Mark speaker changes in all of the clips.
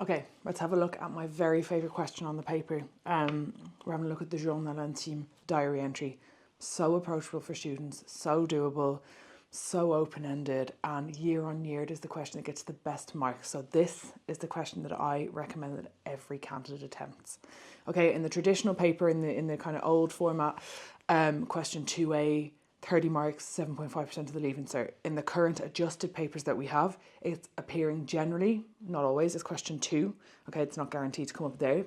Speaker 1: Okay, let's have a look at my very favourite question on the paper. We're having a look at the journal intime diary entry. So approachable for students, so doable, so open-ended, and year on year it is the question that gets the best marks. So this is the question that I recommend that every candidate attempts. Okay, in the traditional paper, in the kind of old format, question 2A, 30 marks, 7.5% of the Leaving Cert. In the current adjusted papers that we have, it's appearing generally, not always, as question 2. Okay, it's not guaranteed to come up there.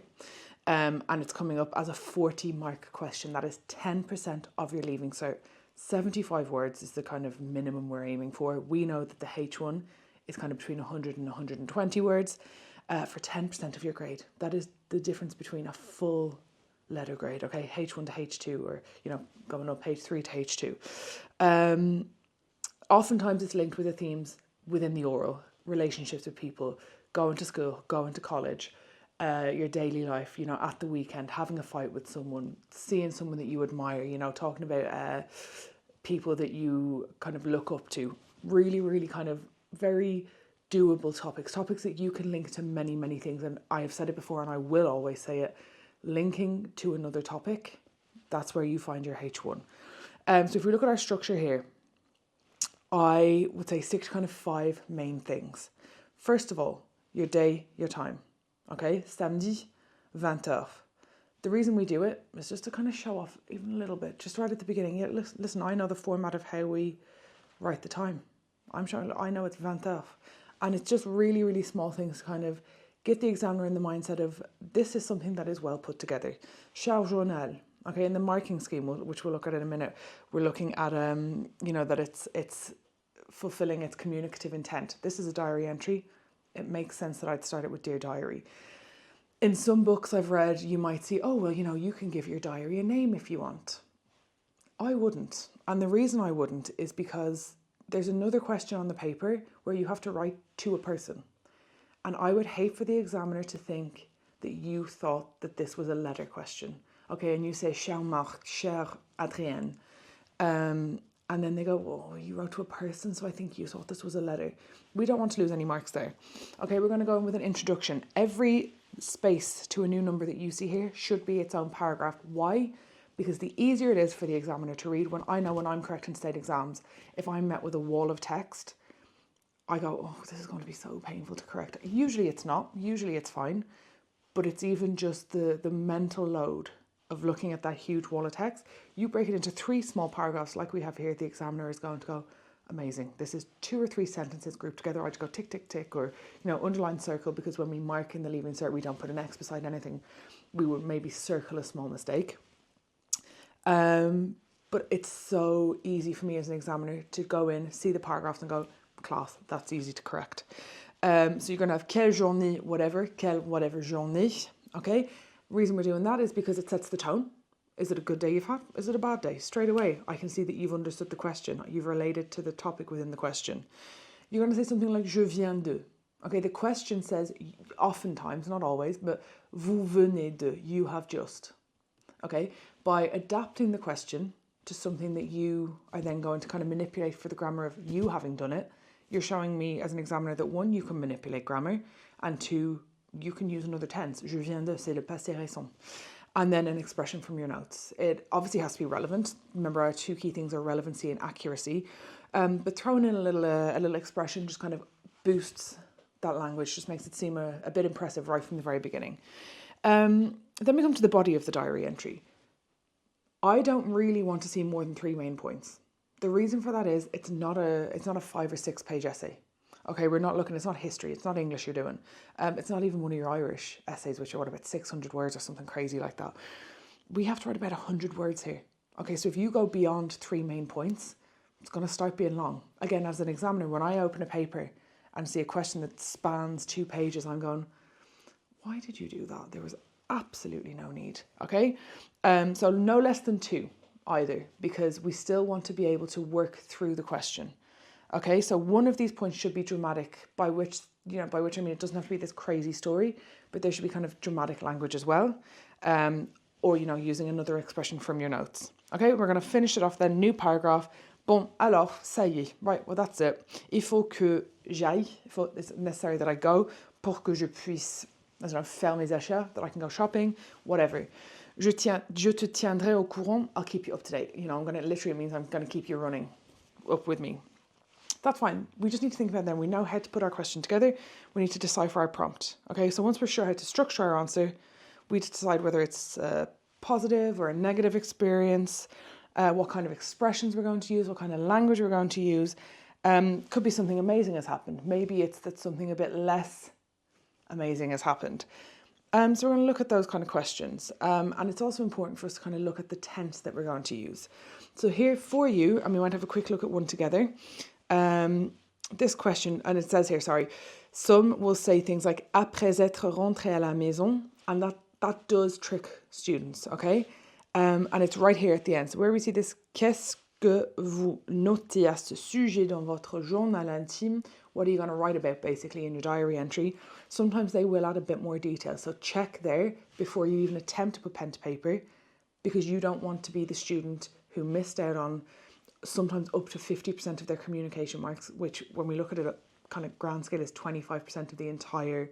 Speaker 1: And it's coming up as a 40-mark question. That is 10% of your Leaving Cert. 75 words is the kind of minimum we're aiming for. We know that the H1 is kind of between 100 and 120 words for 10% of your grade. That is the difference between a full letter grade, okay, H1 to H2, or, going up H3 to H2. Oftentimes it's linked with the themes within the oral, relationships with people, going to school, going to college, your daily life, at the weekend, having a fight with someone, seeing someone that you admire, talking about people that you kind of look up to. Really, really kind of very doable topics that you can link to many, many things. And I have said it before and I will always say it, linking to another topic, that's where you find your H1. So if we look at our structure here, I would say stick to kind of 5 main things. First of all, your day, your time. Okay, samedi, 20h. The reason we do it is just to kind of show off even a little bit, just right at the beginning. Yeah, listen, I know the format of how we write the time. I know it's 20h. And it's just really, really small things to kind of get the examiner in the mindset of this is something that is well put together. Charge journal. Okay, in the marking scheme, which we'll look at in a minute, we're looking at that it's fulfilling its communicative intent. This is a diary entry. It makes sense that I'd start it with Dear Diary. In some books I've read, you might see, oh, well, you can give your diary a name if you want. I wouldn't. And the reason I wouldn't is because there's another question on the paper where you have to write to a person. And I would hate for the examiner to think that you thought that this was a letter question. Okay, and you say, Cher Marc, Cher Adrienne. And then they go, well, you wrote to a person, so I think you thought this was a letter. We don't want to lose any marks there. Okay, we're going to go in with an introduction. Every space to a new number that you see here should be its own paragraph. Why? Because the easier it is for the examiner to read, when I'm correcting state exams, if I'm met with a wall of text, I go, oh, this is going to be so painful to correct. Usually it's not. Usually it's fine. But it's even just the mental load of looking at that huge wall of text. You break it into 3 small paragraphs like we have here. The examiner is going to go, amazing. This is 2 or 3 sentences grouped together. I just go tick, tick, tick, or, underline, circle, because when we mark in the Leaving Cert, we don't put an X beside anything. We would maybe circle a small mistake. But it's so easy for me as an examiner to go in, see the paragraphs and go, class, that's easy to correct. So you're going to have quelle journée, quelle whatever journée, okay? Reason we're doing that is because it sets the tone. Is it a good day you've had? Is it a bad day? Straight away, I can see that you've understood the question. You've related to the topic within the question. You're going to say something like, je viens de. Okay, the question says, oftentimes, not always, but vous venez de, you have just. Okay, by adapting the question to something that you are then going to kind of manipulate for the grammar of you having done it, you're showing me as an examiner that 1, you can manipulate grammar, and 2, you can use another tense. Je viens de, c'est le passé récent. And then an expression from your notes. It obviously has to be relevant. Remember, our 2 key things are relevancy and accuracy. But throwing in a little expression just kind of boosts that language, just makes it seem a bit impressive right from the very beginning. Then we come to the body of the diary entry. I don't really want to see more than 3 main points. The reason for that is it's not a 5 or 6 page essay. Okay, we're not looking, it's not history, it's not English you're doing. It's not even one of your Irish essays, which are about 600 words or something crazy like that. We have to write about 100 words here. Okay, so if you go beyond 3 main points, it's going to start being long. Again, as an examiner, when I open a paper and see a question that spans 2 pages, I'm going, why did you do that? There was absolutely no need. Okay, so no less than 2 either, because we still want to be able to work through the question. Okay, so one of these points should be dramatic, by which I mean it doesn't have to be this crazy story, but there should be kind of dramatic language as well, or using another expression from your notes. Okay, we're going to finish it off then. New paragraph. Bon, alors, ça y est. Right, well that's it. Il faut que j'aille. It's necessary that I go pour que je puisse, I don't know, faire mes achats, that I can go shopping, whatever. Je te tiendrai au courant, I'll keep you up to date. You know, literally means I'm going to keep you running up with me. That's fine. We just need to think about that. We know how to put our question together. We need to decipher our prompt. Okay, so once we're sure how to structure our answer, we decide whether it's a positive or a negative experience, what kind of expressions we're going to use, what kind of language we're going to use. Could be something amazing has happened. Maybe it's that something a bit less amazing has happened. So we're going to look at those kind of questions. And it's also important for us to kind of look at the tense that we're going to use. So here for you, and we might have a quick look at one together. This question, and it says here, sorry, some will say things like après être rentré à la maison, and that does trick students, okay? And it's right here at the end. So where we see this, qu'est-ce que vous notez à ce sujet dans votre journal intime? What are you going to write about basically in your diary entry? Sometimes they will add a bit more detail. So check there before you even attempt to put pen to paper, because you don't want to be the student who missed out on sometimes up to 50% of their communication marks, which when we look at it at kind of grand scale is 25% of the entire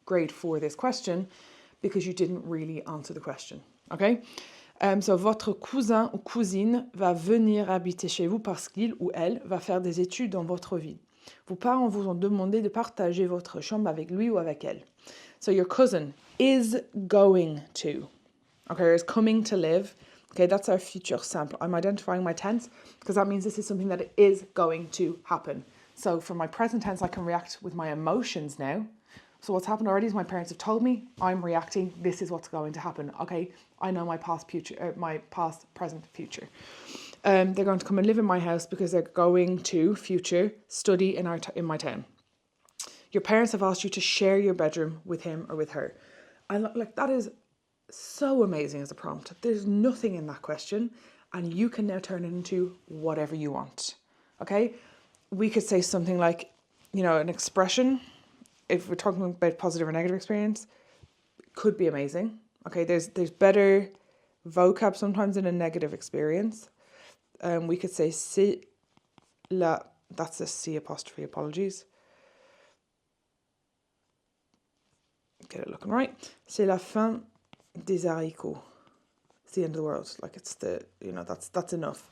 Speaker 1: grade for this question, because you didn't really answer the question, okay? So votre cousin ou cousine va venir habiter chez vous parce qu'il ou elle va faire des études dans votre ville. Vos parents vous ont demandé de partager votre chambre avec lui ou avec elle. So your cousin is going to, okay, or is coming to live. Okay, that's our future simple. I'm identifying my tense because that means this is something that is going to happen. So for my present tense, I can react with my emotions now. So what's happened already is my parents have told me, I'm reacting, this is what's going to happen. Okay, I know my past, present, future. They're going to come and live in my house because they're going to, future, study in my town. Your parents have asked you to share your bedroom with him or with her. And like that is so amazing as a prompt. There's nothing in that question, and you can now turn it into whatever you want. Okay, we could say something like, you know, an expression, if we're talking about positive or negative experience, could be amazing. Okay, there's better vocab sometimes in a negative experience. We could say c'est la, that's a C apostrophe, apologies. Get it looking right. C'est la fin des haricots. It's the end of the world. Like it's the, you know, that's enough.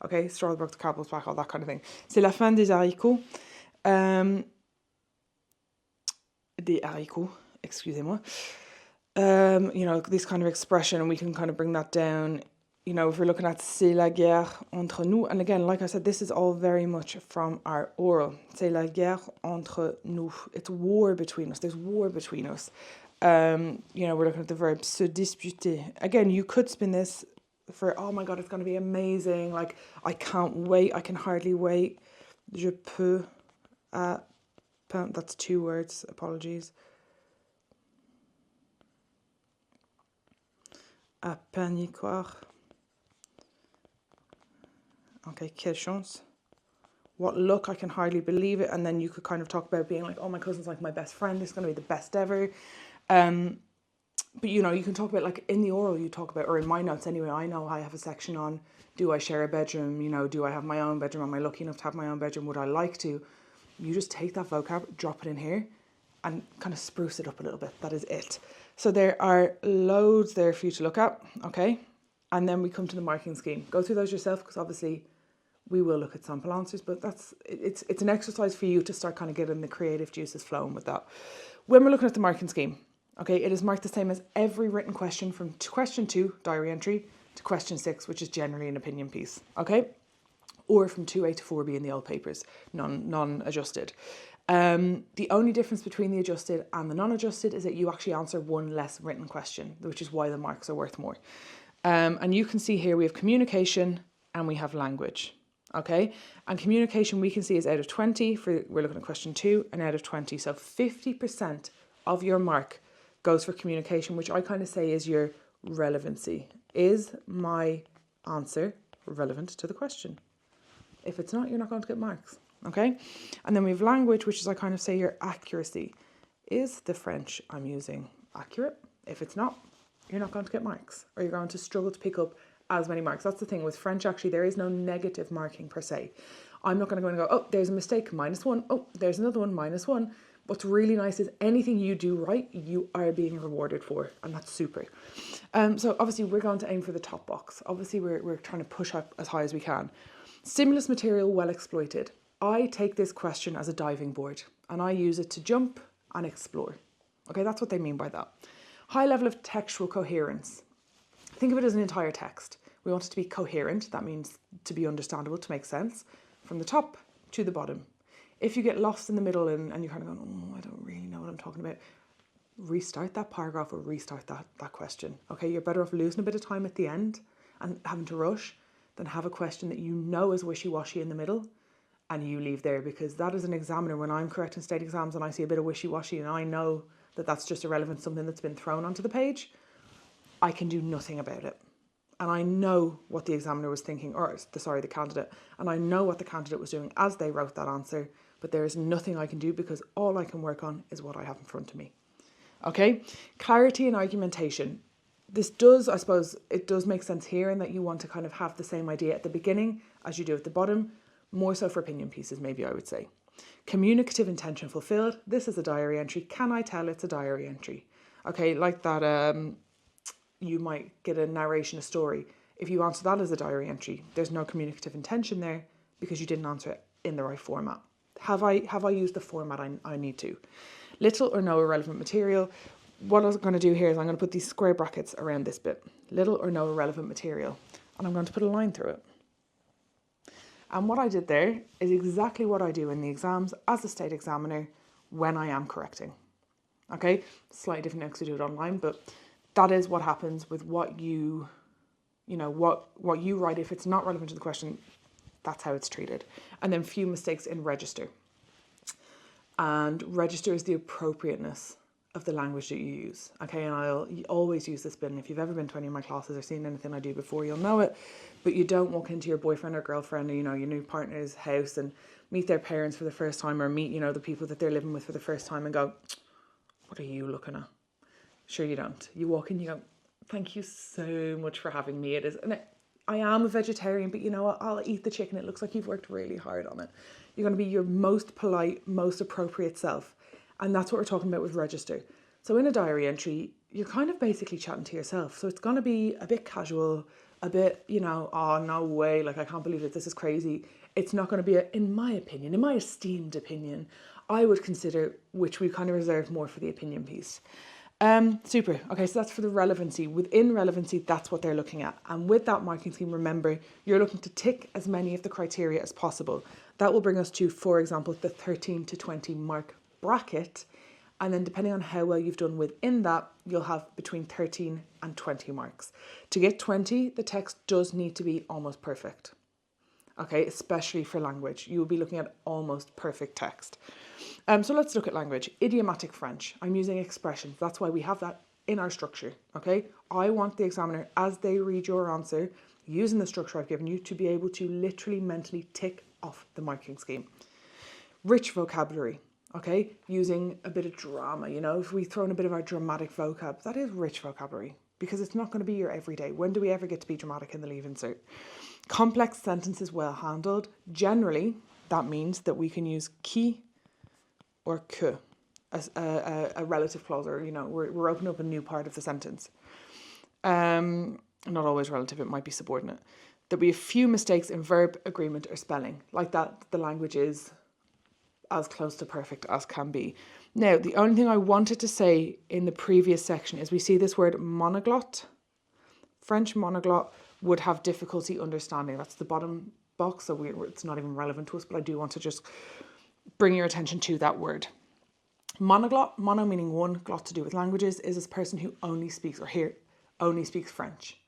Speaker 1: Okay, straw that broke the camel's back, all that kind of thing. C'est la fin des haricots. Des haricots, excusez-moi. You know, this kind of expression, and we can kind of bring that down. You know, if we're looking at c'est la guerre entre nous, and again, like I said, this is all very much from our oral. C'est la guerre entre nous. It's war between us. There's war between us. You know, we're looking at the verb se disputer. Again, you could spin this for, oh my God, it's going to be amazing. Like, I can't wait. I can hardly wait. Je peux à peine. That's 2 words. Apologies. À peine y croire. Okay, quelle chance. What luck, I can hardly believe it. And then you could kind of talk about being like, oh, my cousin's like my best friend. It's going to be the best ever. But, you know, you can talk about, like, in the oral you talk about, or in my notes anyway, I know I have a section on, do I share a bedroom? You know, do I have my own bedroom? Am I lucky enough to have my own bedroom? Would I like to? You just take that vocab, drop it in here, and kind of spruce it up a little bit. That is it. So there are loads there for you to look at, okay? And then we come to the marking scheme. Go through those yourself, because obviously we will look at sample answers, but it's an exercise for you to start kind of getting the creative juices flowing with that. When we're looking at the marking scheme, okay, it is marked the same as every written question from question 2, diary entry, to question 6, which is generally an opinion piece, okay? Or from 2A to 4B in the old papers, non-adjusted. The only difference between the adjusted and the non-adjusted is that you actually answer one less written question, which is why the marks are worth more. And you can see here we have communication and we have language. Okay, and communication we can see is out of 20 we're looking at question 2, and out of 20, so 50% of your mark goes for communication, which I kind of say is your relevancy. Is my answer relevant to the question? If it's not, you're not going to get marks. Okay, and then we have language, which is I kind of say your accuracy. Is the French I'm using accurate? If it's not, you're not going to get marks, or you're going to struggle to pick up as many marks. That's the thing with French, actually, there is no negative marking per se. I'm not going to go and go, oh, there's a mistake, -1. Oh, there's another one, -1. What's really nice is anything you do right, you are being rewarded for, and that's super. So obviously we're going to aim for the top box. Obviously we're trying to push up as high as we can. Stimulus material well exploited. I take this question as a diving board and I use it to jump and explore. Okay, that's what they mean by that. High level of textual coherence. Think of it as an entire text. We want it to be coherent. That means to be understandable, to make sense, from the top to the bottom. If you get lost in the middle and you're kind of going, oh, I don't really know what I'm talking about, restart that paragraph or restart that question. Okay, you're better off losing a bit of time at the end and having to rush than have a question that you know is wishy-washy in the middle and you leave there, because that as an examiner, when I'm correcting state exams and I see a bit of wishy-washy and I know that that's just irrelevant, something that's been thrown onto the page, I can do nothing about it. And I know what the examiner was thinking, the candidate, and I know what the candidate was doing as they wrote that answer, but there is nothing I can do because all I can work on is what I have in front of me. Okay, clarity and argumentation. This does, I suppose, it does make sense here in that you want to kind of have the same idea at the beginning as you do at the bottom, more so for opinion pieces, maybe I would say. Communicative intention fulfilled. This is a diary entry. Can I tell it's a diary entry? Okay, like that, you might get a narration, a story. If you answer that as a diary entry, there's no communicative intention there because you didn't answer it in the right format. Have I used the format I need to? Little or no irrelevant material. What I'm going to do here is I'm going to put these square brackets around this bit. Little or no irrelevant material. And I'm going to put a line through it. And what I did there is exactly what I do in the exams as a state examiner when I am correcting. Okay, slightly different now because we do it online, but that is what happens with what you write. If it's not relevant to the question, that's how it's treated. And then few mistakes in register. And register is the appropriateness of the language that you use. Okay, and I'll always use this bit. And if you've ever been to any of my classes or seen anything I do before, you'll know it. But you don't walk into your boyfriend or girlfriend or, your new partner's house and meet their parents for the first time, or meet, the people that they're living with for the first time and go, what are you looking at? Sure you don't. You walk in, you go, thank you so much for having me. It is, and I am a vegetarian, but I'll eat the chicken. It looks like you've worked really hard on it. You're going to be your most polite, most appropriate self. And that's what we're talking about with register. So in a diary entry, you're kind of basically chatting to yourself. So it's going to be a bit casual, a bit, oh, no way, like I can't believe it, this is crazy. It's not going to be, in my opinion, in my esteemed opinion, I would consider, which we kind of reserved more for the opinion piece. Super. Okay, so that's for the relevancy. Within relevancy, that's what they're looking at. And with that marking scheme, remember, you're looking to tick as many of the criteria as possible. That will bring us to, for example, the 13 to 20 mark bracket. And then depending on how well you've done within that, you'll have between 13 and 20 marks. To get 20, the text does need to be almost perfect. Okay, especially for language. You will be looking at almost perfect text. So let's look at language. Idiomatic French. I'm using expressions. That's why we have that in our structure. Okay, I want the examiner, as they read your answer, using the structure I've given you, to be able to literally mentally tick off the marking scheme. Rich vocabulary. Okay, using a bit of drama, if we throw in a bit of our dramatic vocab, that is rich vocabulary because it's not going to be your everyday. When do we ever get to be dramatic in the leave insert? Complex sentences well handled. Generally, that means that we can use qui or que as a relative clause, or, we're opening up a new part of the sentence. Not always relative, it might be subordinate. There'll be a few mistakes in verb, agreement, or spelling. Like that, the language is as close to perfect as can be. Now, the only thing I wanted to say in the previous section is we see this word monoglot. French monoglot would have difficulty understanding. That's the bottom box, so it's not even relevant to us, but I do want to just bring your attention to that word. Monoglot, mono meaning one, glot to do with languages, is this person who only speaks, or here, only speaks French.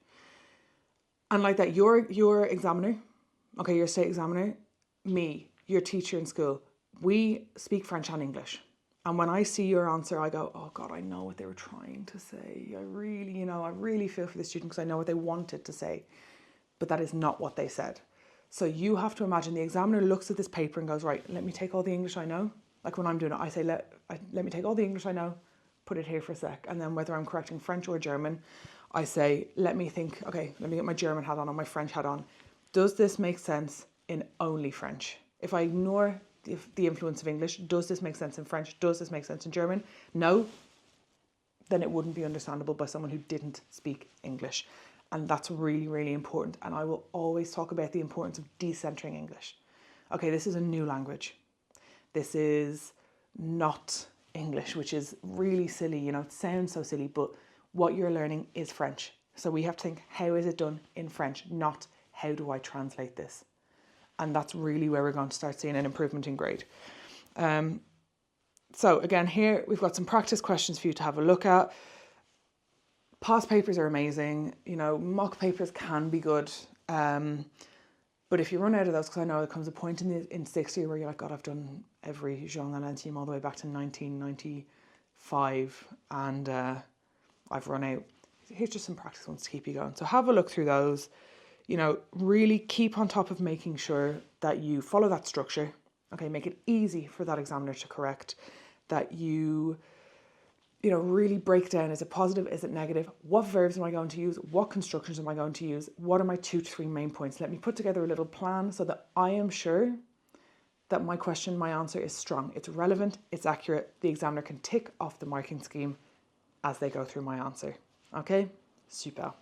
Speaker 1: And like that, your examiner, okay, your state examiner, me, your teacher in school, we speak French and English. And when I see your answer, I go, oh God, I know what they were trying to say. I really feel for the student because I know what they wanted to say. But that is not what they said. So you have to imagine the examiner looks at this paper and goes, right, let me take all the English I know. Like when I'm doing it, I say, let me take all the English I know, put it here for a sec. And then whether I'm correcting French or German, I say, let me think, okay, let me get my German hat on or my French hat on. Does this make sense in only French? If I ignore the influence of English? Does this make sense in French? Does this make sense in German? No, then it wouldn't be understandable by someone who didn't speak English. And that's really, really important. And I will always talk about the importance of decentering English. Okay, this is a new language. This is not English, which is really silly. You know, it sounds so silly, but what you're learning is French. So we have to think, how is it done in French? Not how do I translate this? And that's really where we're going to start seeing an improvement in grade. So again, here we've got some practice questions for you to have a look at. Past papers are amazing. You know, mock papers can be good. But if you run out of those, because I know there comes a point in sixth year where you're like, God, I've done every Jean Lalande team all the way back to 1995 and I've run out. Here's just some practice ones to keep you going. So have a look through those. You know, really keep on top of making sure that you follow that structure. Okay, make it easy for that examiner to correct. That you know, really break down, is it positive, is it negative? What verbs am I going to use? What constructions am I going to use? What are my 2 to 3 main points? Let me put together a little plan so that I am sure that my question, my answer is strong. It's relevant, it's accurate. The examiner can tick off the marking scheme as they go through my answer. Okay, super.